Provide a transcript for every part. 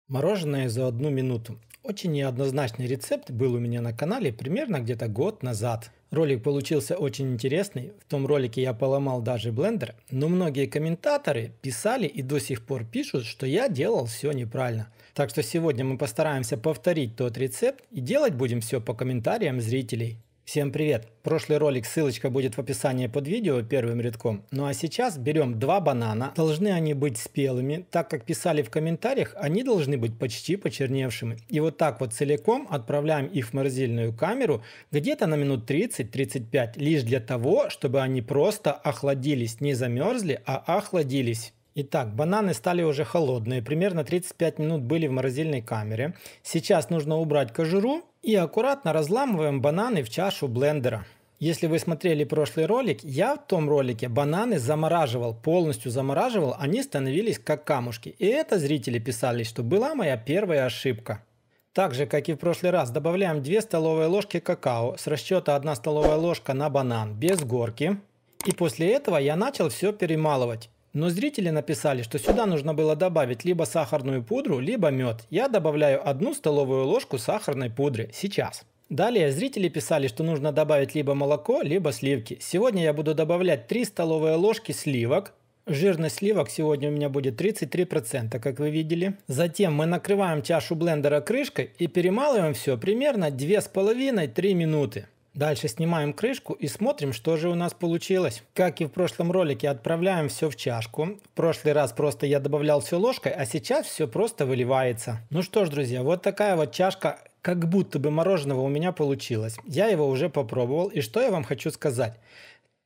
Мороженое за 1 минуту. Очень неоднозначный рецепт был у меня на канале примерно где-то год назад. Ролик получился очень интересный, в том ролике я поломал даже блендер, но многие комментаторы писали и до сих пор пишут, что я делал все неправильно. Так что сегодня мы постараемся повторить тот рецепт и делать будем все по комментариям зрителей. Всем привет! Прошлый ролик, ссылочка будет в описании под видео первым рядком. Ну а сейчас берем 2 банана. Должны они быть спелыми, так как писали в комментариях, они должны быть почти почерневшими. И вот так вот целиком отправляем их в морозильную камеру где-то на минут 30-35, лишь для того, чтобы они просто охладились, не замерзли, а охладились. Итак, бананы стали уже холодные, примерно 35 минут были в морозильной камере. Сейчас нужно убрать кожуру и аккуратно разламываем бананы в чашу блендера. Если вы смотрели прошлый ролик, я в том ролике бананы замораживал, полностью замораживал, они становились как камушки. И это зрители писали, что была моя первая ошибка. Так же, как и в прошлый раз, добавляем 2 столовые ложки какао с расчета 1 столовая ложка на банан без горки. И после этого я начал все перемалывать. Но зрители написали, что сюда нужно было добавить либо сахарную пудру, либо мед. Я добавляю 1 столовую ложку сахарной пудры сейчас. Далее зрители писали, что нужно добавить либо молоко, либо сливки. Сегодня я буду добавлять 3 столовые ложки сливок. Жирность сливок сегодня у меня будет 33%, как вы видели. Затем мы накрываем чашу блендера крышкой и перемалываем все примерно 2,5-3 минуты. Дальше снимаем крышку и смотрим, что же у нас получилось. Как и в прошлом ролике, отправляем все в чашку. В прошлый раз просто я добавлял все ложкой, а сейчас все просто выливается. Ну что ж, друзья, вот такая вот чашка, как будто бы мороженого у меня получилось. Я его уже попробовал, и что я вам хочу сказать.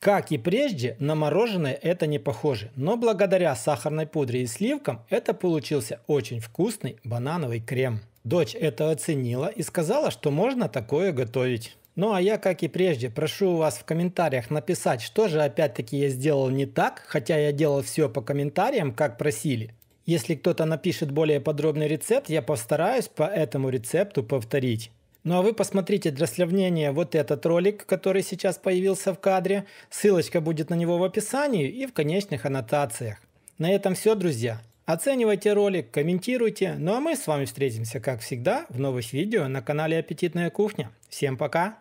Как и прежде, на мороженое это не похоже, но благодаря сахарной пудре и сливкам это получился очень вкусный банановый крем. Дочь это оценила и сказала, что можно такое готовить. Ну а я, как и прежде, прошу вас в комментариях написать, что же опять-таки я сделал не так, хотя я делал все по комментариям, как просили. Если кто-то напишет более подробный рецепт, я постараюсь по этому рецепту повторить. Ну а вы посмотрите для сравнения вот этот ролик, который сейчас появился в кадре. Ссылочка будет на него в описании и в конечных аннотациях. На этом все, друзья. Оценивайте ролик, комментируйте. Ну а мы с вами встретимся, как всегда, в новых видео на канале Аппетитная кухня. Всем пока!